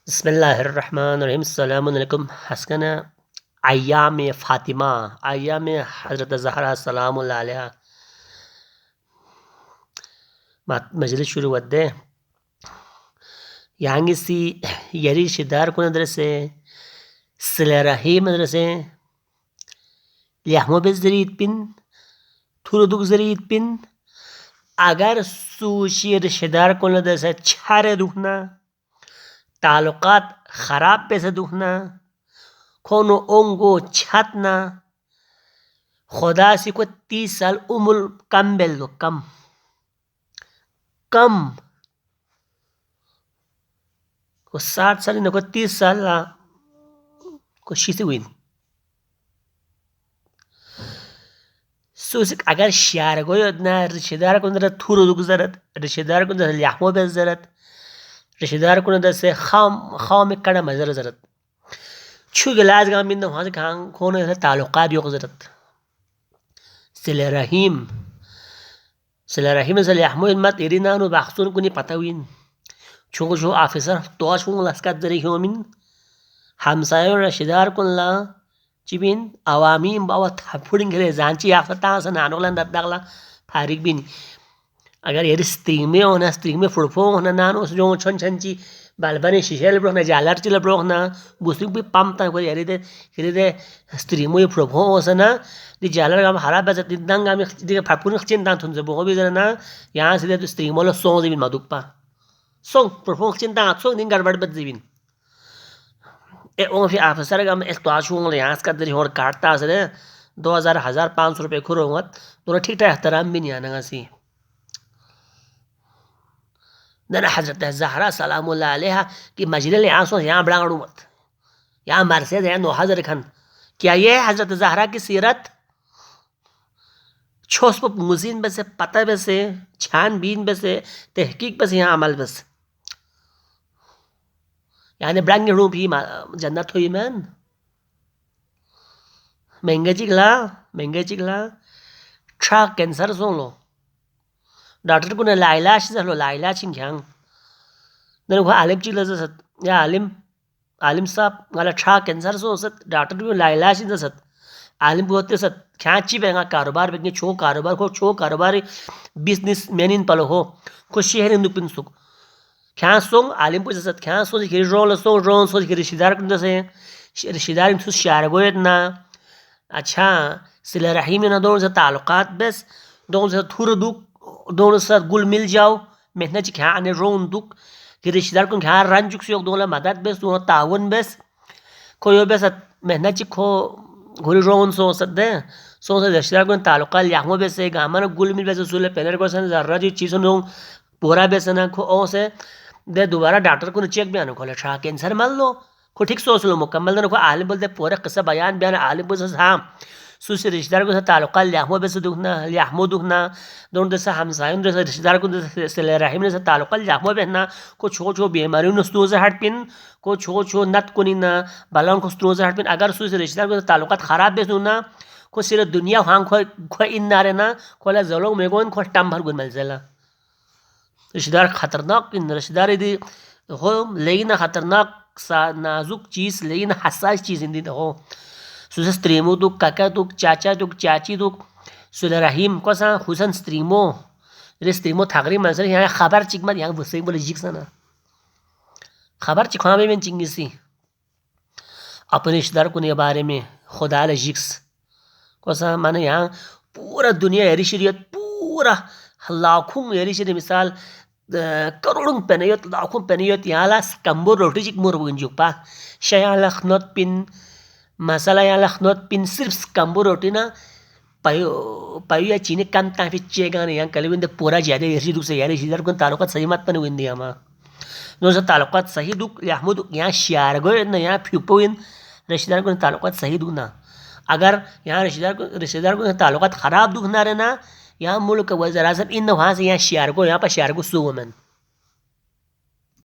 बिस्मिल्लाहिर्रहमानिर्रहीम। अस्सलामु अलैकुम। हस्कना अय्याम फ़ातिमा, अय्याम हज़रत ज़हरा सलामुल्लाह अलैहा मजलिस शुरू वद्दे यांगिसी यरी शिदार को मदरसे सिलरही मदरसे लियाहमो बेज़रीत पिन थुरुदुक ज़रीत पिन अगर सूशीर शिदार को मदरसे छारे दुखना ताल्लुकात ख़राब पैसे दुखना कोनो ओंगो छातना खुदा सी को 30 साल उम्र कम बेल दो कम कम को 60 साल न को 30 साल को शीते हुई सुसिक अगर शार गो ना रिश्तेदार को अंदर थूरो दुख जरत रिश्तेदार को अंदर याहमो बेल जरत रिश्तेदार को अंदर से खाम में कड़ा मजर जरत छू गिलास गाम बिंद वहाँ से खां खोने से ताल्लुकात योग जरत सिले रहीम से याहमो मत इरिना नु बाखसुन कुनी पता हुई छो छो ऑफिसर तो छो लस्कत जरी होमिन हमसायो रिश्तेदार को ला चिबिन आवामी बावा थापुडिंग घरे जानची आफता सन आनोला ददगला फारिक बिन अगर ये स्ट्रिंग में होना स्ट्रिंग में फुड़फो होना नानो जो छन छनची बालबने शिशेल ब्रोखना जालर चिल ब्रोखना बुसुक भी पम्पता को यरिदे स्ट्रिंग में फुड़फो होसना दि जालर गाम हरा बज दिदंग गाम दि फापुन खचिन दान थुन जबो भी जरना यहां से दे स्ट्रिंग मोलो सो दिबिन मदुकपा सो फुड़फो खचिन दान सो दिन गड़बड़ बज दिबिन ए ओ फिर ऑफिसर गाम एक तो आशुंग ले यहां का दरी होर काटता से 1500 रुपए खुरो मत दोनों ठीक ठाक एहतराम भी नहीं आना सी नन हजरत ज़हरा सलामुल्लाह अलैहा की मजलिस यहाँ सो यहाँ बड़ाड़ू मत यहाँ मरसेद यहाँ 9000 खन क्या ये हजरत ज़हरा की सीरत छोस पर मुजीन बसे पता बसे छानबीन बसे तहकीक बसे यहाँ अमल बस यानी ब्रांग रूप ही जन्नत हुई मैन महंगे चिकला छा कैंसर सो लो डॉक्टर को लाइलाज झालो लाइलाज घ्यांग नन को आलिम चिल जसत या आलिम साहब मला छा कैंसर सो सत डॉक्टर को लाइलाज जसत आलिम को होते सत ख्याची बेंगा कारोबार बेंगे छो कारोबार बिजनेस मैन इन पलो हो को शहर इन दुपिन सुक ख्या सोंग आलिम को जसत ख्या सो जिरी रोल सो जिरी रिश्तेदार को जसे रिश्तेदार इन शार गोयत ना अच्छा सिला रहीम ना दोनों से ताल्लुकात बस दोनों से थुर दुख दोनों साथ गुल मिल जाओ मेहनत ख्या आने रोन दुख कि रिश्तेदार को ख्या रन चुक से दोनों मदद बेस दोनों तावन बेस कोई बेस मेहनत खो घुरी रोन सो सद रिश्तेदार को ताल्लुका याहमो बेस गामन गुल मिल बेस सुले पेनर को सन जर्रा जी चीज़ों नो पूरा बेस ना खो ओ से दे दोबारा डॉक्टर को चेक बयान खोले छा कैंसर मान लो को ठीक सोच लो मुकम्मल ना को आलिम बोलते पूरा किस्सा बयान आलिम बोल हाँ सुसे रिश्तेदार को ताल्लुका याहमो बेस दुखना याहमो दुखना दोनों जैसा हमसायों जैसे रिश्तेदार को सिले रहीम जैसे ताल्लुका याहमो बहना को छो बीमारियों ने स्तूज़ हट पिन को छो नत कुनी ना बालों को स्तूज़ हट पिन अगर सुसे रिश्तेदार को ताल्लुका खराब बेस ना को सिर्फ दुनिया वहाँ खो इन नारे ना खोला जलों में को खो टम भर गुन मिल जाला रिश्तेदार खतरनाक रिश्तेदार यदि हो लेकिन खतरनाक नाजुक चीज़ लेकिन हसास चीज़ हिंदी हो सुसे स्त्रीमो दुख काका दुख चाचा दुख चाची दुख सुले रहीम को सा हुसन स्त्रीमो रे स्त्रीमो थागरी मनसर यहाँ खबर चिकमत यहाँ बुसे बोले जिक्स ना खबर चिखवा में चिंगी सी अपने रिश्तेदार को ने बारे में खुदा ले जिक्स को सा माने यहाँ पूरा दुनिया एरी शरीयत पूरा लाखों एरी शरीयत मिसाल करोड़ों पेनियत लाखों पेनियत यहाँ ला कंबो रोटी चिक मोर बुंजुक पा शया लखनत पिन मसाला यहाँ लखनऊ पिन सिर्फ कंबो रोटी ना पायो या चीनी कम ताफी चेगा नहीं यहाँ कल विंदे पूरा ज़्यादा ऐसी दुख से यार इसी तरह को ताल्लुकात सही मत पने विंदे हमारा दोनों से ताल्लुकात सही दुख याहमो दुख यहाँ शार गो ना यहाँ फ्यूपो विन रिश्तेदार को ताल्लुकात सही दुख ना अगर यहाँ रिश्तेदार को ताल्लुकात ख़राब दुख ना रहना यहाँ मुल्क वज़रा सब इन वहाँ से यहाँ शार को यहाँ पर शार को सुवमन